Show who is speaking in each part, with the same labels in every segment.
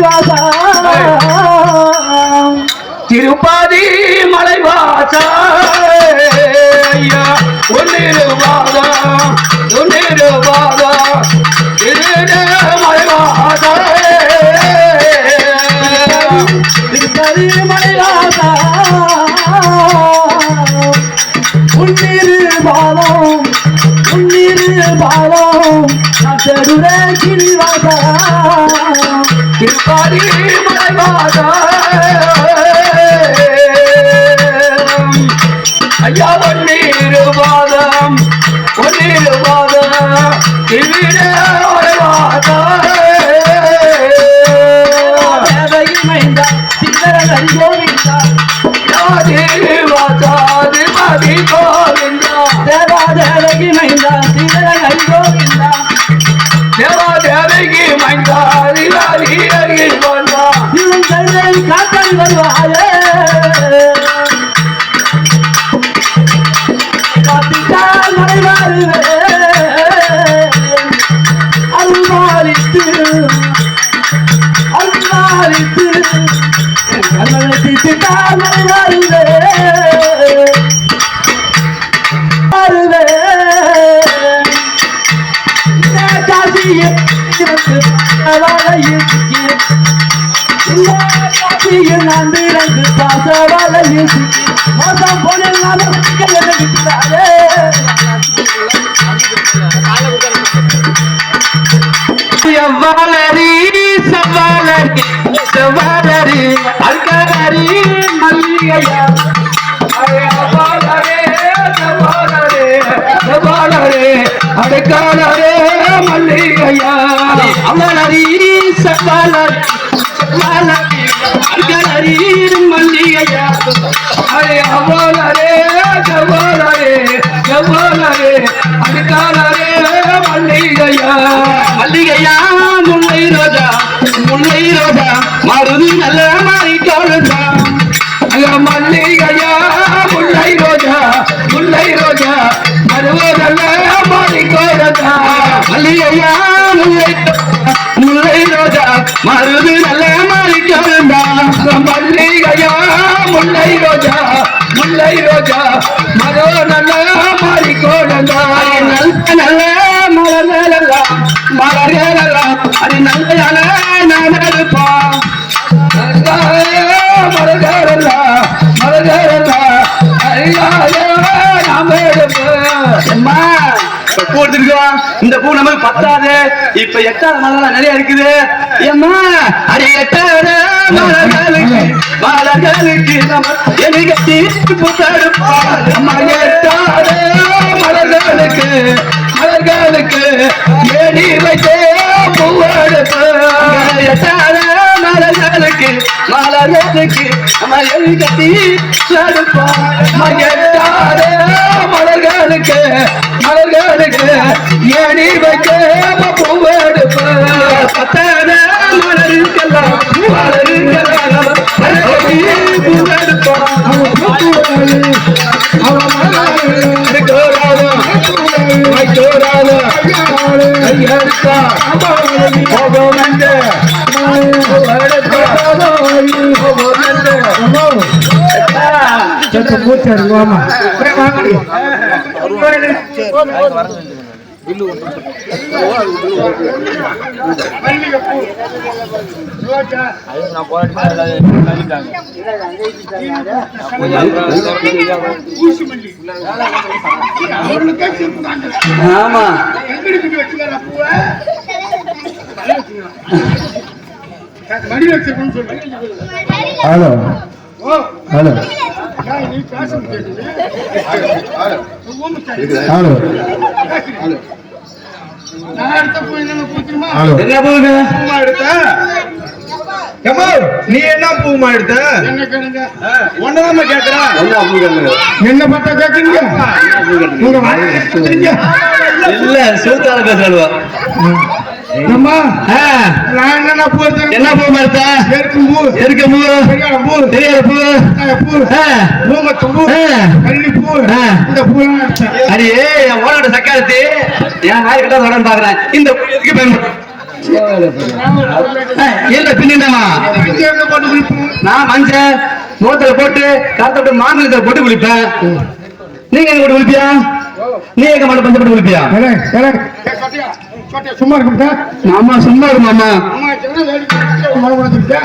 Speaker 1: சீனிவாசா
Speaker 2: திருப்பதி மலைவாசா ஒன்னிருவாதா மலைவாசா
Speaker 1: திருப்பதி மலைவாசா உன்னிரு பாலம் சதுர சீனிவாசா
Speaker 2: திருப்பதி மலைவாசா ஐயா ஒன்னிருவாதம் திருவிட மலைவாசா
Speaker 1: மைந்தா சிந்தரகரி கோவிந்தா
Speaker 2: தேவாதி கோவிந்தா
Speaker 1: தேவாதேவகி மைந்தா சிந்தரகரி கோவிந்தா
Speaker 2: தேவாதேவகி மைந்தா ஹரி கோவிந்தா
Speaker 1: இவன் கையை காத்தல் வருவாயே காத்திட்டால் மறைவாருவே அருள்மாலித்து திட்டால் மறைவாருவே நான் பிறந்து பாசவாளையில் மோசம் போனாலும்
Speaker 2: செவ்வாலரி அல்கரி மல்லிகையா அடுக்காலே மல்லிகையா அவளரி செவ்வாலரி அல்கரி மல்லிகையா அவளரே செவ்வாலரே அடுக்காலே மல்லிகையா முல்லை ரோஜா மருதி நல்ல மாறி கொழுந்தா மல்லிகையா முல்லை ரோஜா மருவதல்ல மாறி கொழுந்தா மல்லிகையா முல்லை ரோஜா மருதி நல்ல மாறி கொழுந்தா மல்லிகையா முல்லை ரோஜா மரோ நல்ல மாறி கொழுந்தா நல்ல மலர்களெல்லாம் அது நல்ல நடப்பா இந்த பூ நமக்கு பத்தாது இப்ப எட்டாவது மலர் நிறைய இருக்குது ஏம்மா அது எட்டாவது மலர்களுக்கு எனக்கு தீர்ப்பு தடுப்பா எட்டாவது மலர்களுக்கு ஏடி வைத்தே பூவெடுப்பு எட்டாவது மலர்களுக்கு நம்ம எழுதி தடுப்பா எட்டாவது மலர்களுக்கு ஏடி வைக்க பூவெடுப்பு பத்தாத மலருக்கெல்லாம் ஆமா ஹலோ ஹலோ ஹலோ
Speaker 3: நீ என்ன பூமா எடுத்த ஒன்னதாம கேக்குற என்ன பார்த்தா கேக்குறீங்க
Speaker 2: இல்ல சூத்தால பேசுறா
Speaker 3: அம்மா நான் என்ன பூ
Speaker 2: என்ன பூ எடுத்த எருக்க பூ தெரியாத பூ
Speaker 3: பூமத்து பூ கள்ளி பூ இந்த பூ
Speaker 2: அடியே ஓனோட சக்காலத்து என் நாய் கிட்ட தொடர்ந்து பாக்குறேன் இந்த பூ எதுக்கு பயன்படும் இல்ல பின்னா
Speaker 3: எங்க போட்டு குளிப்போம்?
Speaker 2: நான் மஞ்சள் முகத்துல போட்டு கருத்தோட மாங்கலத்தை போட்டு குளிப்பேன். நீங்க எங்க போட்டு குளிப்பியா? நீ எங்க மட்டும் பஞ்சு போட்டு குளிப்பியா?
Speaker 3: ஏலே, ஏலே, சட்டியா, சட்டியா, சும்மா இருக்கும்டா.
Speaker 2: மாமா சும்மா இருக்கு மாமா.
Speaker 3: அம்மா சின்ன வேலைக்கு மழை கொடுத்துருக்கா.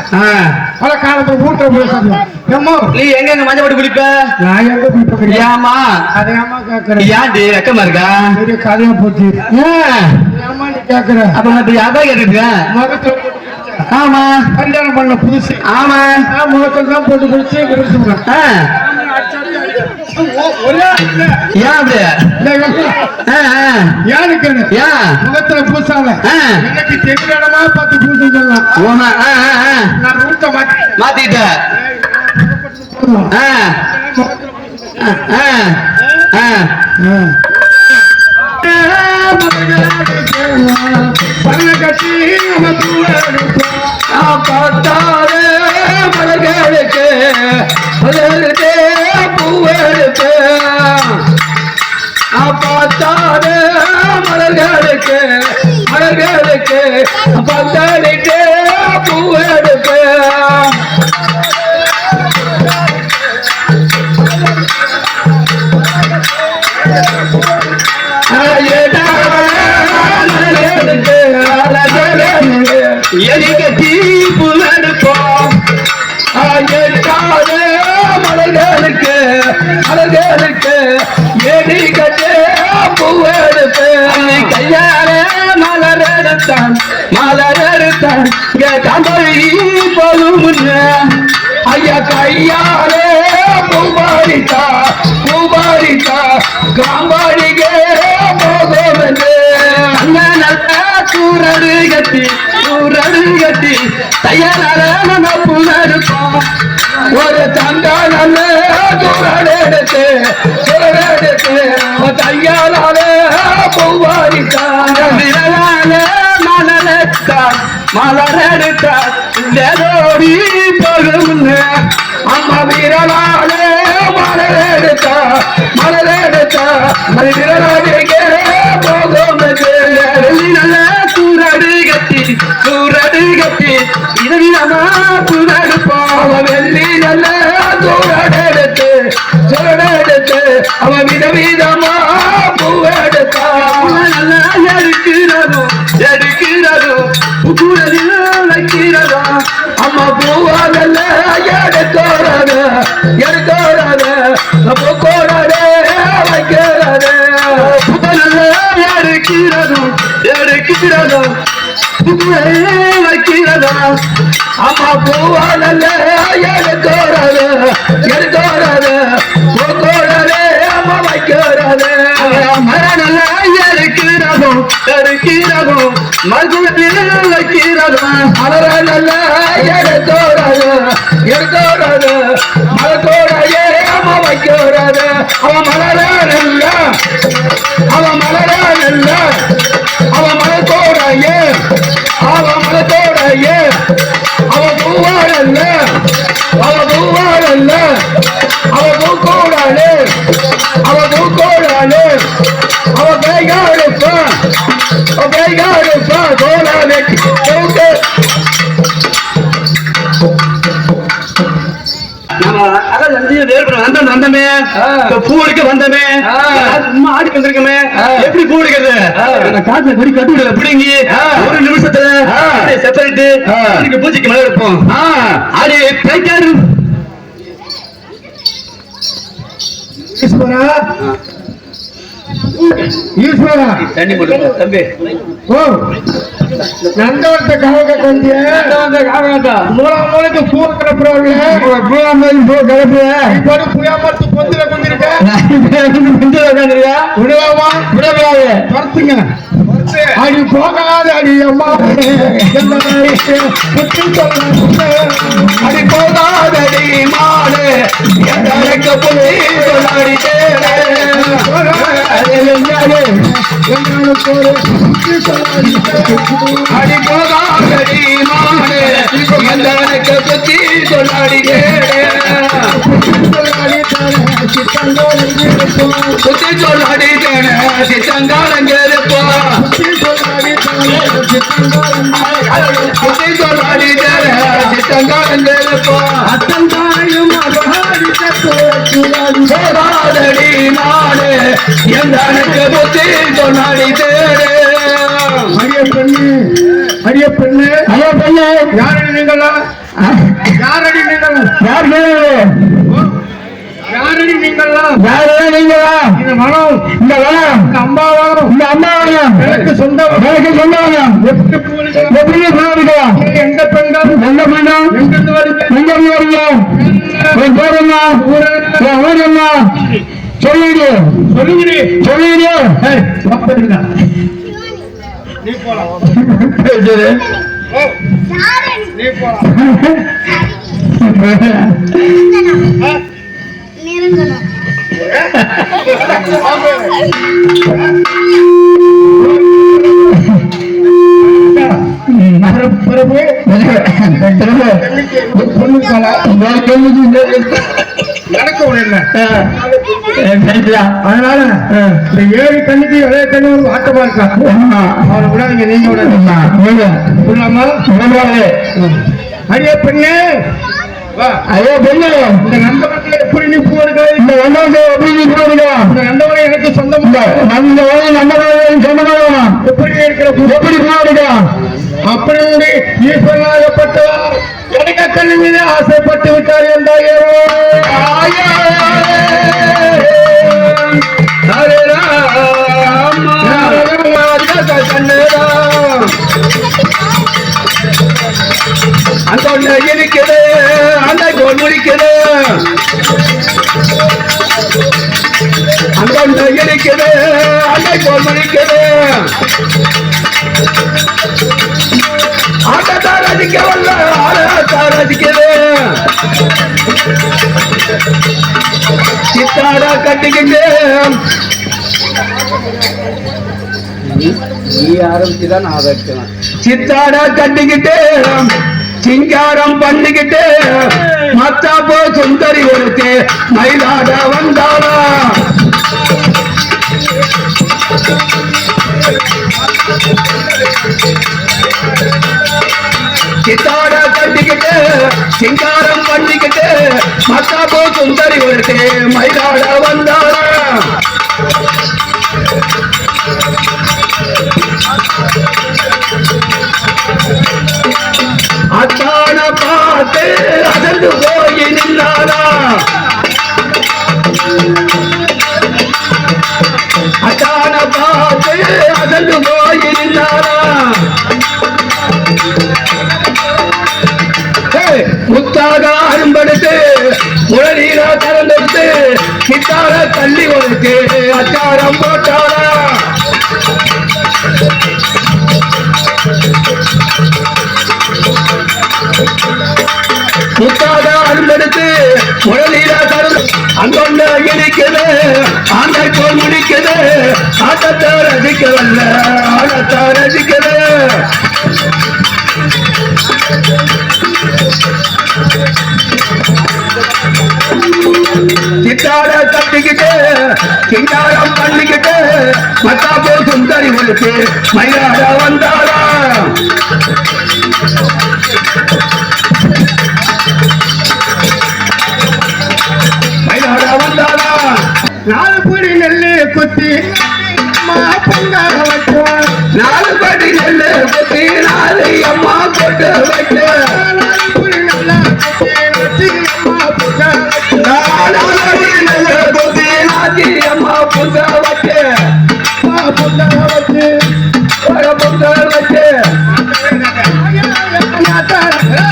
Speaker 3: பல காலத்துல வீட்டுல போய் சாப்பிடுவோம். ஏம்மா,
Speaker 2: நீ எங்க மஞ்சள் போட்டு குளிப்ப?
Speaker 3: நான் எங்க போய் பார்க்கறேன்?
Speaker 2: ஏமா
Speaker 3: அதை ஏம்மா கேட்கறேன்?
Speaker 2: ஏன்டி வெக்கமா இருக்கா?
Speaker 3: பெரிய கதையா போச்சு. ஏம்மா நீ கேட்கற?
Speaker 2: அப்ப நான் அதான் கேட்டுருக்கேன்.
Speaker 3: முகத்துல போட்டு குளிச்சேன்.
Speaker 2: ஆமா
Speaker 3: கல்யாணம் பண்ண புதுசு.
Speaker 2: ஆமா
Speaker 3: நான் முகத்துல தான் போட்டு குளிச்சு குளிச்சுக்கிறேன். ஒரே இல்ல.
Speaker 2: ஏன் அப்படி?
Speaker 3: யாருக்கு
Speaker 2: ஏன்
Speaker 3: முகத்துல பூசால எனக்கு தெரியலமா பார்த்து பூசை சொல்லலாம்.
Speaker 2: ஓமா
Speaker 3: நான் ரூட்ட மாட்டேன்.
Speaker 2: மாத்திட்ட
Speaker 3: பண்ண கட்டி
Speaker 2: பார்த்தாரு மலர்களுக்கு மலருதே பூவெடுக்கு பார்த்தாரு மலர்களுக்கு மலர்களுக்கு பந்தடிக்கு பூவெடுக்கு எலிக்க தீப்பு எடுப்போம் மலர்களுக்கு மலர்களுக்கு எலிக்கட்டே பூவெடுப்பு கையால மலர் எடுத்தான் மலர் எடுத்தான் தமிழ் போகும் ஐயா கையாலே பூபாரித்தா பூபாரித்தா காம்பாடிகே போகும் நல்ல கூரடு கட்டி தையலான புனருக்கும் ஒரு தங்கா நல்ல கூரடு எடுத்து தையாலால பூவாரித்தான் விரலால மலரெடுத்தான் மலரெடுத்தான் ஓடி போகும் அம்மா விரலால மலரெடுத்தா மலரெடுத்தா விரலாடிக்கே போகும் நல்ல சூரடு கட்டி இதமா புனடுப்போம் வெள்ளி நல்ல சூரடெடுத்து சுரடெடுத்து அவன் விதவிதமா பூவெடுத்தா நல்லா எடுக்கிறதோ எடுக்கிறதோ புகுரதில் வைக்கிறதோ அம்மா பூவா நல்ல எடுக்கிறது எடுக்கிறது பூக்கோடே வைக்கிறது புதல்ல எடுக்கிறதோ எடுக்கிறதோ வைக்கிறதா அம்மா பூவா நல்ல எடுக்கிறது எடுக்கிறது பூக்கோடே அம்மா வைக்கிறது மர நல்ல எடுக்கிறதோ எடுக்கிறதோ மருத்துவத்தில் வைக்கிறதோ மலர நல்ல எடுக்கிறது எடுக்கிறது மரத்தோடையே அம்மா வைக்கிறது அவன் மலர நல்ல அவன் மலர நல்ல அவன் மரத்தோடையே அவன் மரத்தோடையே அவன் பூவாடல்ல அவன் பூவாடல்ல அவன் பூக்கோடாலே அவன் பூக்கோடாலே அவன் கைகாடுப்பா அவன் கைகாடுப்பா கோடாலே வந்தமே பூ அடிக்க வந்தமே சும்மா ஆடி வந்திருக்கமே எப்படி பூ அடிக்கிறது காட்டுல கொடி கட்டு விடல பிடிங்கி ஒரு நிமிஷத்துல செப்பரேட்டு பூஜைக்கு மேல இருப்போம் ஆடி கைக்காரு
Speaker 3: ஈஸ்வரா ஈஸ்வரா
Speaker 2: தண்ணி போட்டு தம்பி
Speaker 3: ஓ நந்தவரத்தை காவக கொண்டிய மூலக்கு பூ கிடப்புறாங்க பூ கிடப்பு இப்போ புயாமத்து பொந்துல கொண்டிருக்க விடுவாமா விடக்கூடாது படுத்துங்க அடி போகாத அடி அம்மா
Speaker 2: அடி போகாத அடி மாடு எனக்கு புள்ளி சொல்லாடி அடி போகாதடி மாடு எனக்கு புத்தி சொல்லாடி புத்தி சொல்லாடி சித்தங்காலங்க இருப்போம் புத்தி சொல்லாடி சித்தங்காரங்கப்பா
Speaker 3: அத்தங்காயும்
Speaker 2: போராடடி நாடு எந்தனுக்கு புத்தி சொன்னாடி தேடு
Speaker 3: அரிய பெண்ணு யாரடி நீங்களா யாரடி நீங்களா யாரடி நீங்களா இந்த மனம் இந்த அம்பாவரம் எனக்கு சொந்தம் எப்படி எந்த பெண்கள் எங்கிருந்து வரீங்க சொல்லுங்க நீ போலாம் நீ அதனால இந்த 7 கண்ணுக்கு ஒரே கண்ணு ஆட்டமா இருக்கா அவரை விடாதீங்க நீங்க விடாதீங்க அரிய பெண்ணே ஐயோ பெண்ணு இந்த நந்தவனத்துல எப்படி நீ போடுங்க இந்த எப்படி நீ போடுங்க இந்த நந்தவனம் எனக்கு சொந்தம் நந்தவனம் சொந்தமான எப்படி இருக்கிற எப்படி போடுங்க அப்படி ஈஸ்வரனாகப்பட்டவர் எனக்கு கண்ணு மீது ஆசைப்பட்டு விட்டார் என்றாயோ
Speaker 2: அந்த இருக்குது அந்த கோல் முடிக்குது அந்த இருக்குது அந்த கோல் முடிக்குது ஆட்டத்தார் அடிக்க வல்ல ஆட்டார் அடிக்குது சித்தாடா கட்டிக்கிட்டு நீ ஆரம்பிச்சுதான் நான் வைக்கலாம் சித்தாடா கட்டிக்கிட்டு சிங்காரம் பண்ணிக்கிட்டு மத்தாப்போ சுந்தரி ஒருத்து மயிலாட வந்தாளா சித்தாட கட்டிக்கிட்டு சிங்காரம் பண்ணிக்கிட்டு மத்தாப்போ சுந்தரி ஒருத்து மயிலாட வந்தாளா அத்தான பார்த்து அதற்கு போய் நின்றாரா அத்தான பார்த்து அதற்கு போய் நின்றாரா முத்தாக அரும்படுத்து உடனீரா திறந்தெடுத்து சித்தார தள்ளி ஒழுத்து அச்சாரம் போட்டாரா முத்தாக அரும்படுத்து உடனீரா திறந்து அங்கொண்ட இடிக்குது ஆண்டை போல் முடிக்குது ஆட்டத்தை ரசிக்கவல்ல ஆட்டத்தை ரசிக்குது சித்தாட கட்டிக்கிட்டு சிங்காரம் பண்ணிக்கிட்டு மத்தாப்போ சுந்தரி ஒழுத்து மயிலாட வந்தாரா மயிலாட வந்தாரா
Speaker 3: 4 படி நெல்லு குத்தி பொங்காக வைக்குவார்
Speaker 2: 4 படி நெல்லு குத்தி 4 அம்மா போட்டு வைத்து
Speaker 3: 4 படி நல்லா குத்தி அம்மா பொங்காக
Speaker 2: அம்மா புத்தா வச்சு
Speaker 3: பொங்காக வச்சு
Speaker 2: புத்தா வச்சு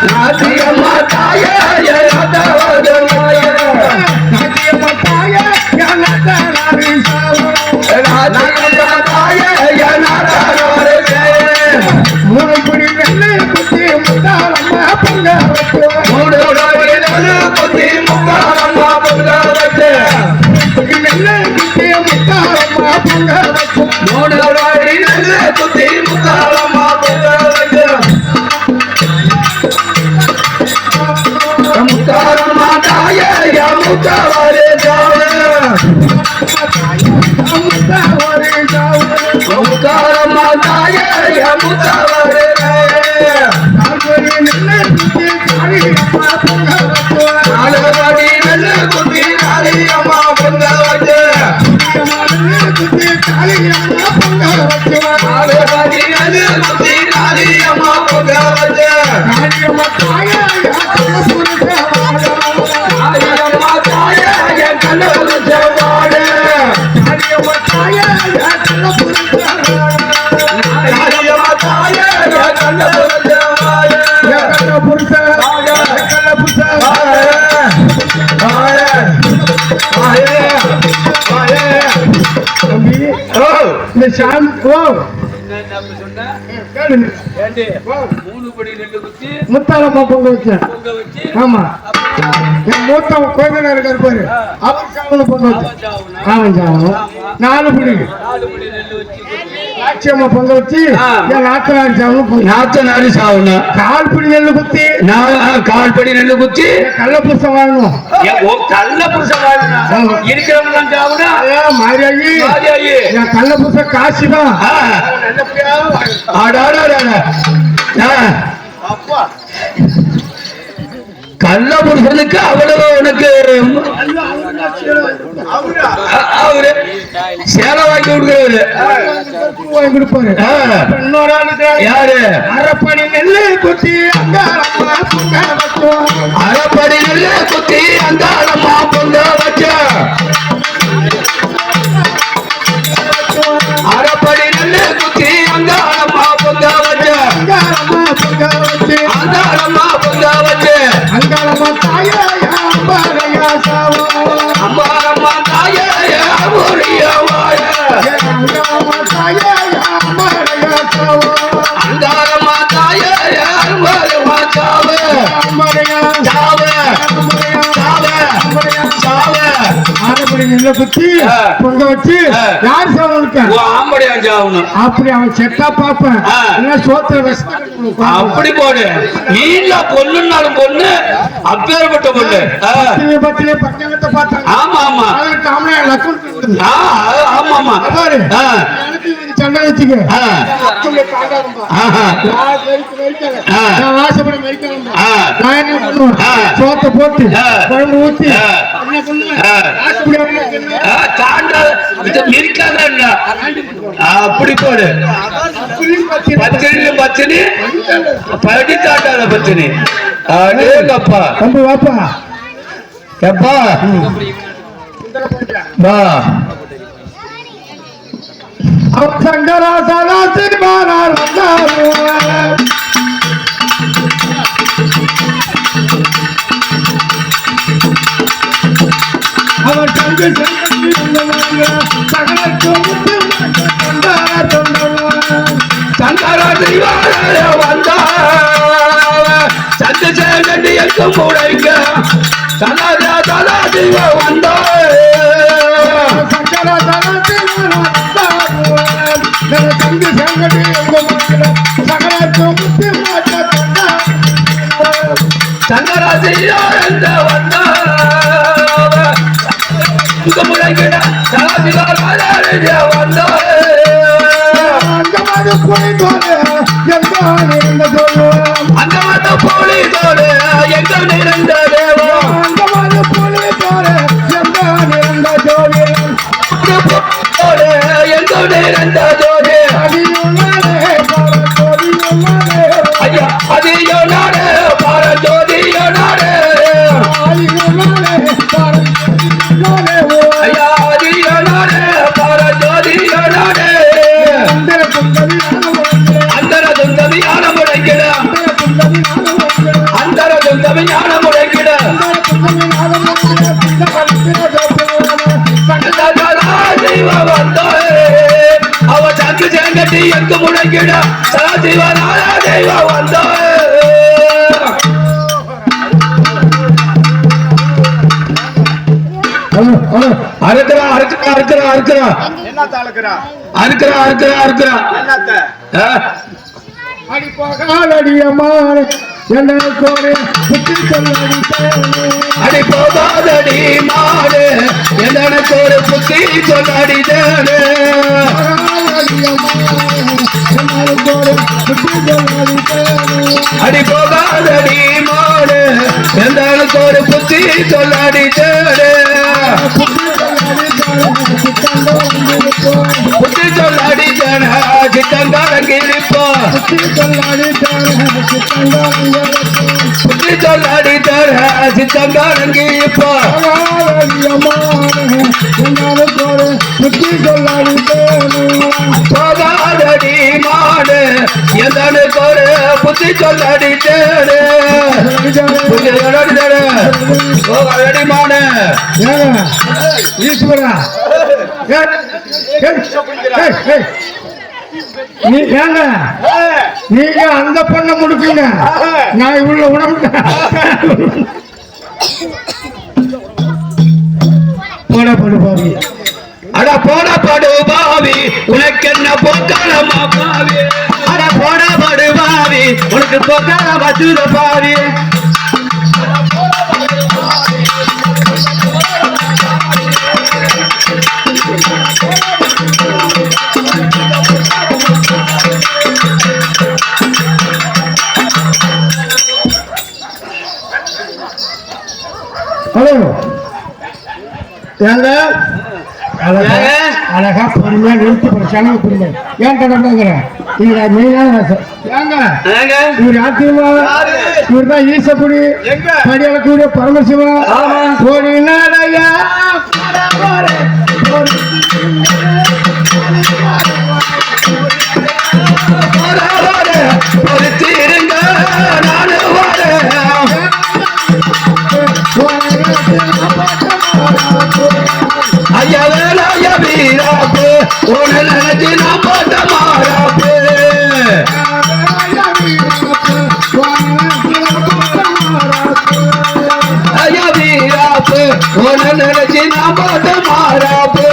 Speaker 2: நாட்டியம்மா தாய
Speaker 3: மூளைக்குடி வெள்ளை குத்தி முத்தாரம்மா பொங்க
Speaker 2: குத்தி முக்காலம்மா புத்தா வச்சு
Speaker 3: வெள்ளை குத்தி முத்தாரம்மா பொங்க வச்சு
Speaker 2: குத்தி முக்காலம்மா புத்தா வச்சு முத்தாரம்மா தாய முத்தாரே
Speaker 3: முத்தாலம்மா பொங்க வச்சேன். ஆமா, என் மூத்த கோயில இருக்காரு பாரு, அவர் சாவன பொங்க வச்சேன். அவன் சாவணும் 4 படி ஆட்சியம்மா பொங்க வச்சு என் நாத்தனாரி சாவணும்.
Speaker 2: நாத்தனாரி சாவணும்.
Speaker 3: கால்படி நெல்லு குத்தி,
Speaker 2: கால்படி நெல்லு குத்தி
Speaker 3: கள்ள புருஷம் வாழணும்.
Speaker 2: கள்ள புருஷன் வாழணும். இருக்கிறவங்க சாவணும்.
Speaker 3: மாரியாயி என் கள்ள புருஷன் காசிதான்.
Speaker 2: கள்ள புருஷனுக்கு அவ்வளவு உனக்கு அவரு சேலை வாங்கி
Speaker 3: கொடுப்பாரு.
Speaker 2: யாரு?
Speaker 3: அரைப்படி நெல்லு குத்தி
Speaker 2: அரைப்படி நெல்லு குத்தி அந்த பொங்க வச்ச அரைப்படி நெல்லு குத்தி அந்த பொங்க வச்ச அந்த பொங்க வச்சு
Speaker 3: அங்காளம்மா தாயா
Speaker 2: அம்மா அம்மா தாயே
Speaker 3: அங்காளம்மா தாயா
Speaker 2: அந்தாரம்மா தாயே
Speaker 3: ஆனப்படி நெல்ல குத்தி பொங்க வச்சு யார் சாவணும்?
Speaker 2: ஆம்படியா சாவணும்.
Speaker 3: அப்படி அவன் செட்டா பாப்பேன். சோத்திர
Speaker 2: அப்படி போடு. நீல பொண்ணுன்னாலும் பொண்ணு, அப்பேற்பட்ட பொண்ணு.
Speaker 3: பத்திலே பக்கத்தை பார்த்தாங்க.
Speaker 2: ஆமா ஆமா ஆமா ஆமா
Speaker 3: பாரு, சண்டை வச்சுக்க. ஆசைப்பட நான் என்ன பண்ணுவேன்? சோத்தை போட்டு குழம்பு ஊத்தி
Speaker 2: அப்படி போடு. பச்சனி பச்சனி படி தாட்டாத பச்சனி. அடேங்கப்பா
Speaker 3: தம்பி வாப்பா
Speaker 2: எப்பா வா.
Speaker 3: அவர் சங்கராசராசி மாறார் வந்தார். அவர் தங்கு
Speaker 2: சங்கராசி வந்தா சந்திரசேகண்டி எங்கும் முடைங்க சதாதா சதா தெய்வ வந்தா
Speaker 3: சங்கராசராசி தங்கு சேங்கடி
Speaker 2: சங்கராசி வந்தா முடைங்கிட சதாதிகா வந்தா அந்த மத போலி தோடு எங்க நிறைந்த தேவம் எங்க நிறைந்த ஜோதி ஐயா அதியோ நாடு பார ஜோதியோ நாடு ஐயா அதியோ நாடு பார ஜோதியோ நாடு அந்தர துந்தவி ஞான முடைக்கிட அந்தர துந்தவி ஞான முடைக்கிட சதாசிவ வந்தா அவ சங்கு சேங்கட்டி எங்கு முடைக்கிட சதாசிவ தெய்வ வந்தா அறுக்கிறா அறுக்கிறா அறுக்கிறா அறுக்கிறா அறுக்கிறா அறுக்கிறா அறுக்கிறா அடி போகாதடி மாடு எனக்கு ஒரு புத்தி சொல்லாடி அடி போகாதடி மாடு எந்தாளுக்கு ஒரு புத்தி சொல்லாடி தேடு புத்தி சொல்லாடி தேட சித்தங்காரங்கி இருப்போ புத்தி சொல்லாடி தேட சித்தங்காரங்கி இப்போ போகாதடி மாடு எந்தாளுக்கு ஒரு புத்தி சொல்லாடி தேடு புத்தி சொல்லாடி தேடு போகாதடி மாடு
Speaker 3: ஈஸ்வரா ஏங்க நீங்க அந்த பொண்ண முடிப்பீங்க நான் இவ்வளவு உணவு போட பாவி
Speaker 2: அட போட படு பாவி உனக்கு என்ன போக்காலமா பாவி அட போட படு பாவி உனக்கு போக்காலமா தூர பாவி
Speaker 3: ஹலோ ஏங்க அழகா பொறுமையா நிறுத்தி செலவு பொறுமை ஏன் கடமைங்கிற நீங்க மெயினான ஏங்க இவர் யாத்தியமா இவர் தான் ஈசக்குடி படியாளக்கூடிய பரமசிவா ஒரு நாளையா
Speaker 2: பொறுத்திருங்க நானு ஐயா வேலையா வீராப்பு உன நினைச்சு நான் போட்ட மாறாப்பு ஐயா வீராப்பு உன நினைச்சு நான் போட்ட மாறாப்பு